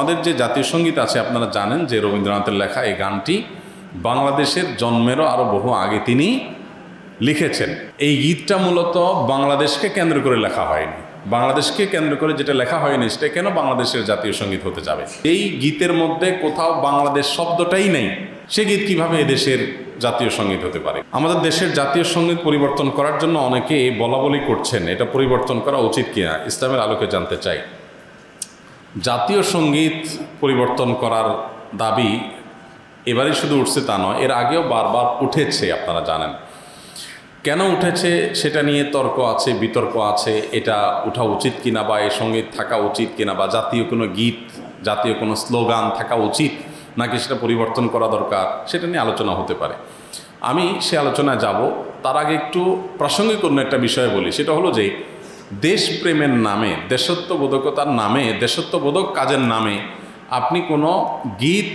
আমাদের যে জাতীয় সঙ্গীত আছে আপনারা জানেন যে রবীন্দ্রনাথের লেখা এই গানটি বাংলাদেশের জন্মেরও আরও বহু আগে তিনি লিখেছেন। এই গীতটা মূলত বাংলাদেশকে কেন্দ্র করে লেখা হয়নি। বাংলাদেশকে কেন্দ্র করে যেটা লেখা হয়নি সেটা কেন বাংলাদেশের জাতীয় সঙ্গীত হতে যাবে? এই গীতের মধ্যে কোথাও বাংলাদেশ শব্দটাই নেই, সে গীত কিভাবে এদেশের জাতীয় সঙ্গীত হতে পারে? আমাদের দেশের জাতীয় সঙ্গীত পরিবর্তন করার জন্য অনেকে বলা বলি করছেন, এটা পরিবর্তন করা উচিত কিনা ইসলামের আলোকে জানতে চাই। জাতীয় সঙ্গীত পরিবর্তন করার দাবি এবারই শুধু উঠছে তা নয়, এর আগেও বারবার উঠেছে, আপনারা জানেন। কেন উঠেছে সেটা নিয়ে তর্ক আছে, বিতর্ক আছে, এটা উঠা উচিত কিনা বা এই সঙ্গীত থাকা উচিত কিনা, বা জাতীয় কোনো গীত, জাতীয় কোনো স্লোগান থাকা উচিত নাকি সেটা পরিবর্তন করা দরকার, সেটা নিয়ে আলোচনা হতে পারে। আমি সে আলোচনায় যাব, তার আগে একটু প্রাসঙ্গিক অন্য একটা বিষয় বলি। সেটা হলো যে দেশপ্রেমের নামে, দেশত্ববোধকতার নামে, দেশত্ববোধক কাজের নামে আপনি কোনো গীত,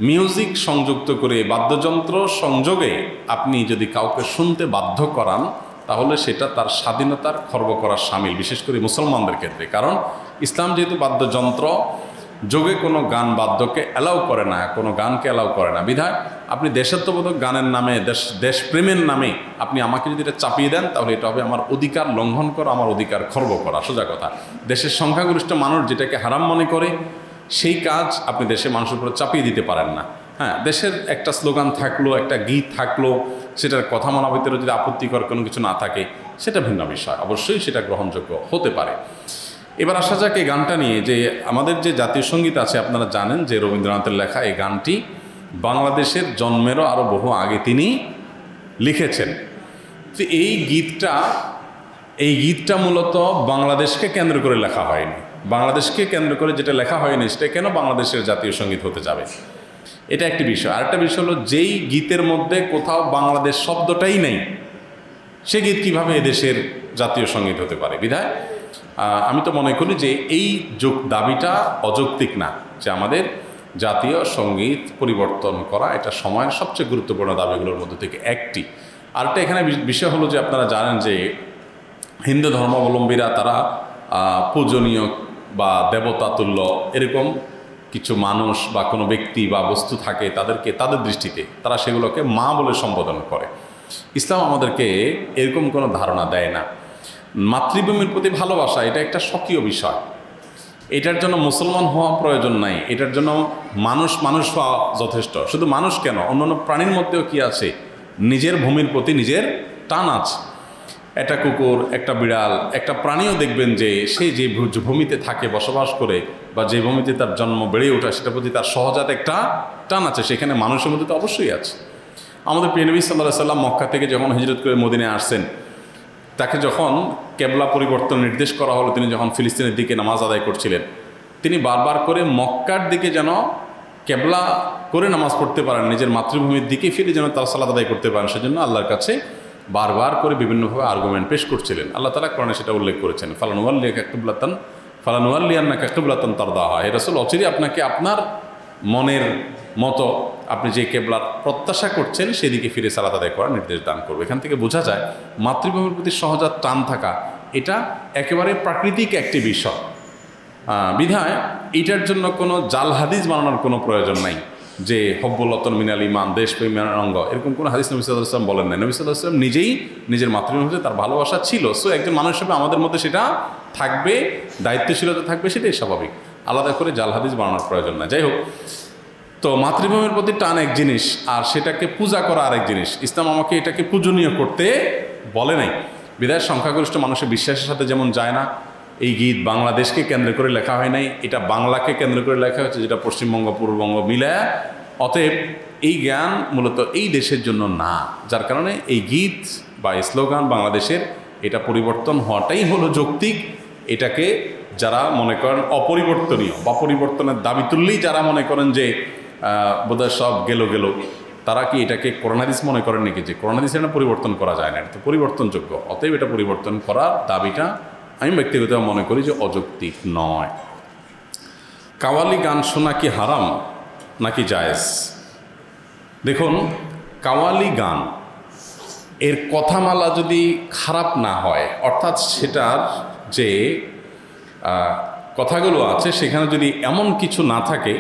মিউজিক সংযুক্ত করে, বাদ্যযন্ত্র সংযোগে আপনি যদি কাউকে শুনতে বাধ্য করান, তাহলে সেটা তার স্বাধীনতার খর্ব করার শামিল, বিশেষ করে মুসলমানদের ক্ষেত্রে। কারণ ইসলাম যেহেতু বাদ্যযন্ত্র যোগে কোনো গান বাদ্যকে অ্যালাউ করে না, কোনো গানকে অ্যালাউ করে না, বিধায় আপনি দেশত্ববোধক গানের নামে, দেশপ্রেমের নামে আপনি আমাকে যদি এটা চাপিয়ে দেন, তাহলে এটা হবে আমার অধিকার লঙ্ঘন করা, আমার অধিকার খর্ব করা। সোজা কথা, দেশের সংখ্যাগরিষ্ঠ মানুষ যেটাকে হারাম মনে করে সেই কাজ আপনি দেশের মানুষের উপর চাপিয়ে দিতে পারেন না। হ্যাঁ, দেশের একটা স্লোগান থাকলো, একটা গীত থাকলো, সেটার কথা মানার ভিতরে যদি আপত্তিকর কোনো কিছু না থাকে, সেটা ভিন্ন বিষয়, অবশ্যই সেটা গ্রহণযোগ্য হতে পারে। এবার আসা যাক এই গানটা নিয়ে, যে আমাদের যে জাতীয় সঙ্গীত আছে আপনারা জানেন যে রবীন্দ্রনাথের লেখা এই গানটি বাংলাদেশের জন্মেরও আরও বহু আগে তিনি লিখেছেন। তো এই গীতটা মূলত বাংলাদেশকে কেন্দ্র করে লেখা হয়নি। বাংলাদেশকে কেন্দ্র করে যেটা লেখা হয়নি সেটা কেন বাংলাদেশের জাতীয় সঙ্গীত হতে যাবে? এটা একটি বিষয়। আরেকটা বিষয় হলো, যেই গীতের মধ্যে কোথাও বাংলাদেশ শব্দটাই নেই, সে গীত কিভাবে এদেশের জাতীয় সঙ্গীত হতে পারে? বিধায় আমি তো মনে করি যে এই দাবিটা অযৌক্তিক না, যে আমাদের জাতীয় সঙ্গীত পরিবর্তন করা এটা সময়ের সবচেয়ে গুরুত্বপূর্ণ দাবিগুলোর মধ্যে থেকে একটি। আরেকটা এখানে বিষয় হলো যে আপনারা জানেন যে হিন্দু ধর্মাবলম্বীরা তারা পূজনীয় বা দেবতা তুল্য এরকম কিছু মানুষ বা কোনো ব্যক্তি বা বস্তু থাকে, তাদেরকে তাদের দৃষ্টিতে তারা সেগুলোকে মা বলে সম্বোধন করে। ইসলাম আমাদেরকে এরকম কোনো ধারণা দেয় না। মাতৃভূমির প্রতি ভালোবাসা এটা একটা স্বকীয় বিষয়, এটার জন্য মুসলমান হওয়া প্রয়োজন নাই, এটার জন্য মানুষ হওয়া যথেষ্ট। শুধু মানুষ কেন, অন্যান্য প্রাণীর মধ্যেও কি আছে, নিজের ভূমির প্রতি নিজের টান আছে। একটা কুকুর, একটা বিড়াল, একটা প্রাণীও দেখবেন যে সে যে ভূমিতে থাকে, বসবাস করে, বা যে ভূমিতে তার জন্ম বেড়ে ওঠা, সেটার প্রতি তার সহজাত একটা টান আছে। সেখানে মানুষের মধ্যে তো অবশ্যই আছে। আমাদের প্রিয় নবী সাল্লাল্লাহু আলাইহি ওয়াসাল্লাম মক্কা থেকে যখন হিজরত করে মদিনায় আসছেন, তাকে যখন কেবলা পরিবর্তন নির্দেশ করা হলো, তিনি যখন ফিলিস্তিনের দিকে নামাজ আদায় করছিলেন, তিনি বারবার করে মক্কার দিকে যেন কেবলা করে নামাজ পড়তে পারেন, নিজের মাতৃভূমির দিকে ফিরে যেন তার সালাত আদায় করতে পারেন, সেজন্য আল্লাহর কাছে বারবার করে বিভিন্নভাবে আর্গুমেন্ট পেশ করছিলেন। আল্লাহ তাআলা কোরআনে সেটা উল্লেখ করেছেন, ফালানুওয়াল্লিয়ান্নাকা কিবলাতান তারদাহা, হে রাসূল, অচিরে আপনাকে আপনার মনের মতো আপনি যে কেবলার প্রত্যাশা করছেন সেদিকে ফিরে সালাত আদায় করার নির্দেশ দান করবে। এখান থেকে বোঝা যায় মাতৃভূমির প্রতি সহজাত টান থাকা এটা একেবারে প্রাকৃতিক একটি বিষয়। বিধায় এটার জন্য কোনো জাল হাদিস বানানোর কোনো প্রয়োজন নাই, যে হব্বুল ওয়াতন মিনাল ঈমান, দেশপ্রেমের অঙ্গ, এরকম কোনো হাদিস নবী সাল্লাল্লাহু আলাইহি ওয়াসাল্লাম বলেন নাই। নবী সাল্লাল্লাহু আলাইহি ওয়াসাল্লাম নিজেই নিজের মাতৃভূমিতে তার ভালোবাসা ছিল। সো একজন মানুষ হিসেবে আমাদের মধ্যে সেটা থাকবে, দায়িত্বশীলতা থাকবে, সেটাই স্বাভাবিক। আলাদা করে জাল হাদিস বানানোর প্রয়োজন না। যাই হোক, তো মাতৃভূমির প্রতি টান এক জিনিস, আর সেটাকে পূজা করা আরেক জিনিস। ইসলাম আমাকে এটাকে পূজনীয় করতে বলে নাই। বিধায় সংখ্যাগরিষ্ঠ মানুষের বিশ্বাসের সাথে যেমন যায় না, এই গীত বাংলাদেশকে কেন্দ্র করে লেখা হয় নাই, এটা বাংলাকে কেন্দ্র করে লেখা হয়েছে, যেটা পশ্চিমবঙ্গ পূর্ববঙ্গ মিলায়। অতএব এই জ্ঞান মূলত এই দেশের জন্য না, যার কারণে এই গীত বা স্লোগান বাংলাদেশের এটা পরিবর্তন হওয়াটাই হলো যৌক্তিক। এটাকে যারা মনে করেন অপরিবর্তনীয় বা পরিবর্তনের দাবি তুললেই যারা মনে করেন যে বোধহয় সব গেল, তারা কি এটাকে কোরআন হাদিস মনে করেন নাকি, যে কোরআন হাদিস এটা পরিবর্তন করা যায় না, এটা তো পরিবর্তনযোগ্য। অতএব এটা পরিবর্তন করার দাবিটা আমি ব্যক্তিগতভাবে মনে করি যে অযৌক্তিক নয়। কাওয়ালি গান শোনা কি হারাম নাকি জায়েজ? দেখুন, কাওয়ালি গান এর কথামালা যদি খারাপ না হয়, অর্থাৎ সেটার যে কথাগুলো আছে সেখানে যদি এমন কিছু না থাকে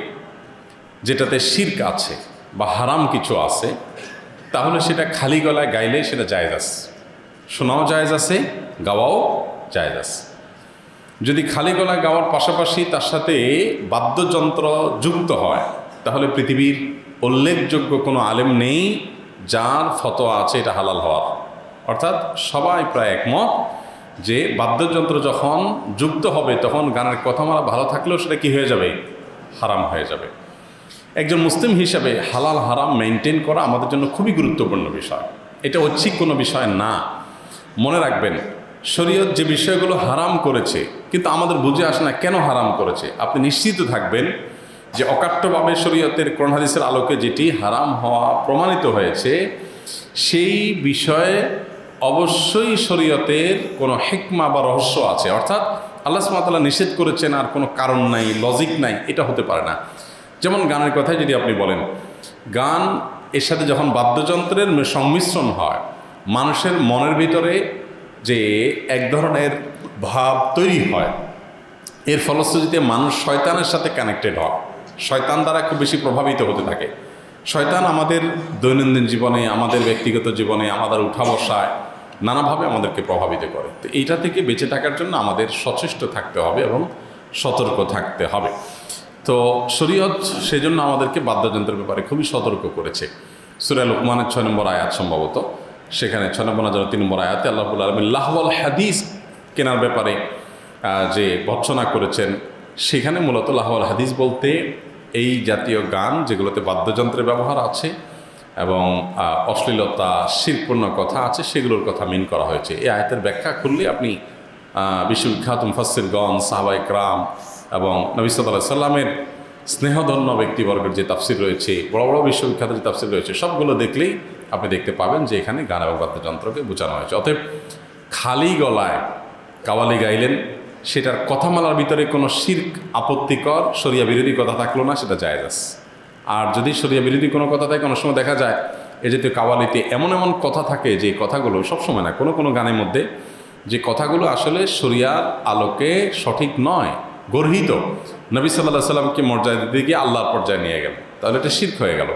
যেটাতে শিরক আছে বা হারাম কিছু আছে, তাহলে সেটা খালি গলায় গাইলে সেটা জায়েজ আছে, শোনাও জায়েজ আছে, গাওয়াও জায়েজ আছে। যদি খালি গলায় গাওয়ার পাশাপাশি তার সাথে বাদ্যযন্ত্র যুক্ত হয়, তাহলে পৃথিবীর উল্লেখযোগ্য কোনো আলেম নেই যার ফতোয়া আছে এটা হালাল হওয়ার। অর্থাৎ সবাই প্রায় একমত যে বাদ্যযন্ত্র যখন যুক্ত হবে তখন গানের কথা মারা ভালো থাকলেও সেটা কি হয়ে যাবে? হারাম হয়ে যাবে। একজন মুসলিম হিসাবে হালাল হারাম মেনটেন করা আমাদের জন্য খুবই গুরুত্বপূর্ণ বিষয়। এটা ঐচ্ছিক কোনো বিষয় না। মনে রাখবেন, শরীয়ত যে বিষয়গুলো হারাম করেছে কিন্তু আমাদের বুঝে আসে না কেন হারাম করেছে, আপনি নিশ্চিত থাকবেন যে অকাট্যভাবে শরীয়তের কোরআন হাদিসের আলোকে যেটি হারাম হওয়া প্রমাণিত হয়েছে সেই বিষয়ে অবশ্যই শরীয়তের কোনো হিকমা বা রহস্য আছে। অর্থাৎ আল্লাহ সুবহানাহু ওয়া তাআলা নিষেধ করেছেন আর কোনো কারণ নাই, লজিক নাই, এটা হতে পারে না। যেমন গানের কথাই যদি আপনি বলেন, গান এর সাথে যখন বাদ্যযন্ত্রের সংমিশ্রণ হয়, মানুষের মনের ভিতরে যে এক ধরনের ভাব তৈরি হয়, এর ফলশ্রুতিতে মানুষ শয়তানের সাথে কানেক্টেড হয়, শয়তান দ্বারা খুব বেশি প্রভাবিত হতে থাকে। শয়তান আমাদের দৈনন্দিন জীবনে, আমাদের ব্যক্তিগত জীবনে, আমাদের উঠা বসায় নানাভাবে আমাদেরকে প্রভাবিত করে। তো এইটা থেকে বেঁচে থাকার জন্য আমাদের সচেষ্ট থাকতে হবে এবং সতর্ক থাকতে হবে। তো শরীয়ত সেজন্য আমাদেরকে বাদ্যযন্ত্রের ব্যাপারে খুবই সতর্ক করেছে। সূরা লুকমানের 6 নম্বর আয়াত সম্ভবত, সেখানে 6 নম্বর না 3 নম্বর আয়াতে আল্লাহ রাব্বুল আলামিন লাহওয়াল হাদিস কেনার ব্যাপারে যে ভর্ৎসনা করেছেন, সেখানে মূলত লাহওয়াল হাদিস বলতে এই জাতীয় গান যেগুলোতে বাদ্যযন্ত্রের ব্যবহার আছে এবং অশ্লীলতা, শিরকপূর্ণ কথা আছে, সেগুলোর কথা মিন করা হয়েছে। এই আয়াতের ব্যাখ্যা খুললে আপনি বিশ্ববিখ্যাত মুফাসসিরগণ, সাহাবায়ে কেরাম এবং নবী সাল্লাল্লাহু আলাইহি সাল্লামের স্নেহধন্য ব্যক্তিবর্গের যে তাফসির রয়েছে, বড় বড় বিশ্ববিখ্যাত যে তাফসির রয়েছে, সবগুলো দেখলেই আপনি দেখতে পাবেন যে এখানে গান এবং বাদ্যযন্ত্রকে বোঝানো হয়েছে। অতএব খালি গলায় কাওয়ালি গাইলেন, সেটার কথামালার ভিতরে কোনো শিরক, আপত্তিকর, শরিয়া বিরোধী কথা থাকলো না, সেটা জায়েজ আছে। আর যদি শরিয়া বিরোধী কোনো কথা থাকে, অনেক সময় দেখা যায় এই জাতীয় কাওয়ালিতে এমন এমন কথা থাকে যে কথাগুলো সবসময় না, কোনো কোনো গানের মধ্যে যে কথাগুলো আসলে শরিয়ার আলোকে সঠিক নয়, গর্হিত, নবী সাল্লাল্লাহু আলাইহি সাল্লামকে মর্যাদা দিতে গিয়ে আল্লাহর পর্যায়ে নিয়ে গেল, তাহলে এটা শিরক হয়ে গেল।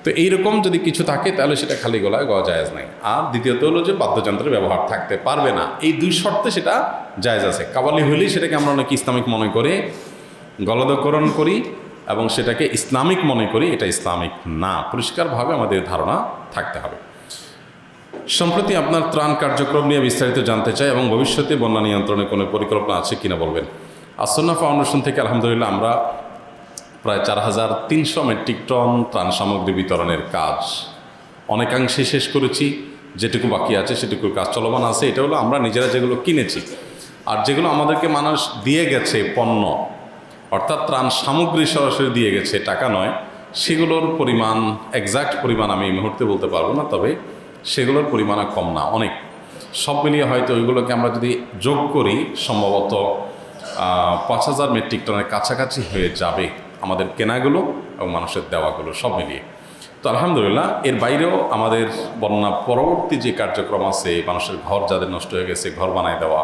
তো এইরকম যদি কিছু থাকে তাহলে সেটা খালি গলায় গাওয়া জায়েজ নাই। আর দ্বিতীয়ত হলো যে বাদ্যযন্ত্রের ব্যবহার থাকতে পারবে না, এই দুই শর্তে সেটা জায়েজ আছে। কাওয়ালি হইলেই সেটাকে আমরা অনেকে ইসলামিক মনে করে গলদকরণ করি এবং সেটাকে ইসলামিক মনে করি, এটা ইসলামিক না। পরিষ্কারভাবে আমাদের ধারণা থাকতে হবে। সম্প্রতি আপনার ত্রাণ কার্যক্রম নিয়ে বিস্তারিত জানতে চাই এবং ভবিষ্যতে বন্যা নিয়ন্ত্রণের কোনো পরিকল্পনা আছে কিনা বলবেন। আসন্না ফাউন্ডেশন থেকে আলহামদুলিল্লাহ আমরা প্রায় 4300 মেট্রিক টন ত্রাণ সামগ্রী বিতরণের কাজ অনেকাংশে শেষ করেছি। যেটুকু বাকি আছে সেটুকু কাজ চলমান আছে। এটা হলো আমরা নিজেরা যেগুলো কিনেছি, আর যেগুলো আমাদেরকে মানুষ দিয়ে গেছে পণ্য, অর্থাৎ ত্রাণ সামগ্রী সরাসরি দিয়ে গেছে, টাকা নয়, সেগুলোর পরিমাণ, এক্সাক্ট পরিমাণ আমি এই মুহূর্তে বলতে পারবো না, তবে সেগুলোর পরিমাণ কম না, অনেক। সব মিলিয়ে হয়তো ওইগুলোকে আমরা যদি যোগ করি সম্ভবত 5000 মেট্রিক টনের কাছাকাছি হয়ে যাবে আমাদের কেনাগুলো এবং মানুষের দেওয়াগুলো সব মিলিয়ে। তো আলহামদুলিল্লাহ, এর বাইরেও আমাদের বন্যা পরবর্তী যে কার্যক্রম আছে, মানুষের ঘর যাদের নষ্ট হয়ে গেছে ঘর বানায় দেওয়া,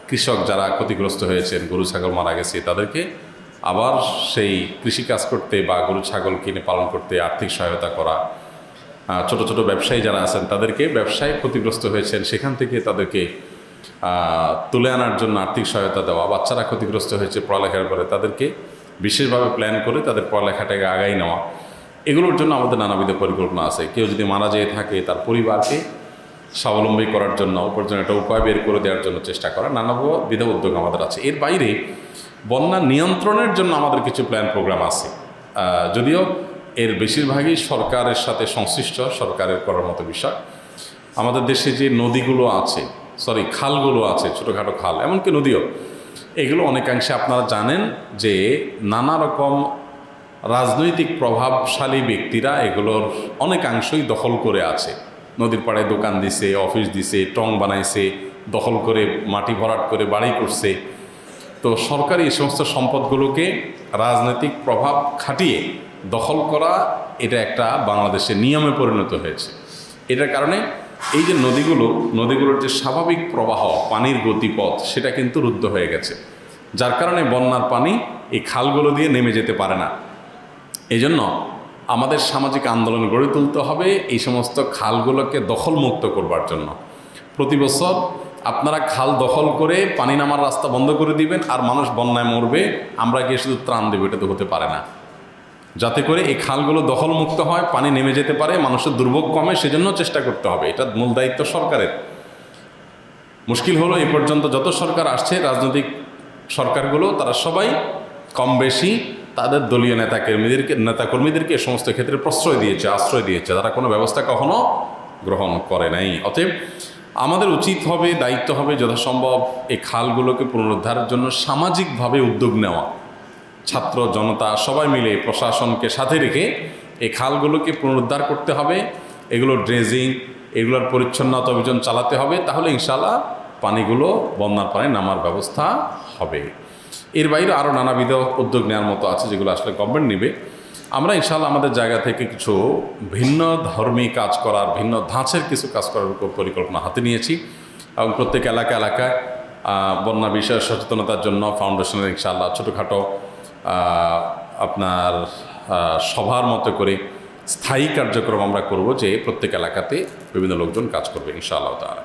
কৃষক যারা ক্ষতিগ্রস্ত হয়েছেন, গরু ছাগল মারা গেছে, তাদেরকে আবার সেই কৃষিকাজ করতে বা গরু ছাগল কিনে পালন করতে আর্থিক সহায়তা করা, ছোট ছোট ব্যবসায়ী যারা আছেন তাদেরকে, ব্যবসায় ক্ষতিগ্রস্ত হয়েছেন সেখান থেকে তাদেরকে তুলে আনার জন্য আর্থিক সহায়তা দেওয়া, বাচ্চারা ক্ষতিগ্রস্ত হয়েছে পড়ালেখার পরে তাদেরকে বিশেষভাবে প্ল্যান করে তাদের পড়ালেখাটাকে আগাই নেওয়া, এগুলোর জন্য আমাদের নানাবিধ পরিকল্পনা আছে। কেউ যদি মারা যেয়ে থাকে তার পরিবারকে স্বাবলম্বী করার জন্য, উপার্জনের একটা উপায় বের করে দেওয়ার জন্য চেষ্টা করা, নানাবিধ উদ্যোগ আমাদের আছে। এর বাইরে বন্যা নিয়ন্ত্রণের জন্য আমাদের কিছু প্ল্যান প্রোগ্রাম আছে, যদিও এর বেশিরভাগই সরকারের সাথে সংশ্লিষ্ট, সরকারের করার মতো বিষয়। আমাদের দেশে যে নদীগুলো আছে, খালগুলো আছে, ছোটোখাটো খাল, এমনকি নদীও, এগুলো অনেকাংশে আপনারা জানেন যে নানা রকম রাজনৈতিক প্রভাবশালী ব্যক্তিরা এগুলোর অনেকাংশই দখল করে আছে। নদীর পাড়ে দোকান দিছে, অফিস দিছে, টং বানাইছে, দখল করে মাটি ভরাট করে বাড়ি করছে। তো সরকারি এই সমস্ত সম্পদগুলোকে রাজনৈতিক প্রভাব খাটিয়ে দখল করা, এটা একটা বাংলাদেশের নিয়মে পরিণত হয়েছে। এটার কারণে এই যে নদীগুলোর যে স্বাভাবিক প্রবাহ, পানির গতিপথ, সেটা কিন্তু রুদ্ধ হয়ে গেছে। যার কারণে বন্যার পানি এই খালগুলো দিয়ে নেমে যেতে পারে না। এই জন্য আমাদের সামাজিক আন্দোলন গড়ে তুলতে হবে এই সমস্ত খালগুলোকে দখলমুক্ত করবার জন্য। প্রতি বছর আপনারা খাল দখল করে পানি নামার রাস্তা বন্ধ করে দিবেন, আর মানুষ বন্যায় মরবে, আমরা গিয়ে শুধু ত্রাণ দেবো, এটা তো হতে পারে না। যাতে করে এই খালগুলো দখলমুক্ত হয়, পানি নেমে যেতে পারে, মানুষের দুর্ভোগ কমে, সেজন্য চেষ্টা করতে হবে। এটা মূল দায়িত্ব সরকারের। মুশকিল হলো এ পর্যন্ত যত সরকার আসছে, রাজনৈতিক সরকারগুলো, তারা সবাই কম বেশি তাদের দলীয় নেতাকর্মীদেরকে এ সমস্ত ক্ষেত্রে প্রশ্রয় দিয়েছে, আশ্রয় দিয়েছে, তারা কোনো ব্যবস্থা কখনো গ্রহণ করে নাই। অতএব আমাদের উচিত হবে, দায়িত্ব হবে যথাসম্ভব এই খালগুলোকে পুনরুদ্ধারের জন্য সামাজিকভাবে উদ্যোগ নেওয়া। ছাত্র জনতা সবাই মিলে প্রশাসনকে সাথে রেখে এই খালগুলোকে পুনরুদ্ধার করতে হবে, এগুলো ড্রেজিং, এগুলোর পরিচ্ছন্নতা অভিযান চালাতে হবে। তাহলে ইনশাআল্লাহ পানিগুলো, বন্যার পানি নামার ব্যবস্থা হবে। এর বাইরে আরও নানাবিধ উদ্যোগ নেওয়ার মতো আছে, যেগুলো আসলে গভর্নমেন্ট নেবে। আমরা ইনশাআল্লাহ আমাদের জায়গা থেকে কিছু ভিন্ন ধর্মী কাজ করার, ভিন্ন ধাঁচের কিছু কাজ করার পরিকল্পনা হাতে নিয়েছি, এবং প্রত্যেক এলাকায় বন্যা বিষয়ে সচেতনতার জন্য ফাউন্ডেশনের ইনশাআল্লাহ ছোটোখাটো আপনার সভার মতো করে স্থায়ী কার্যক্রম আমরা করব, যে প্রত্যেক এলাকাতে বিভিন্ন লোকজন কাজ করবে ইনশাআল্লাহ তাআলা।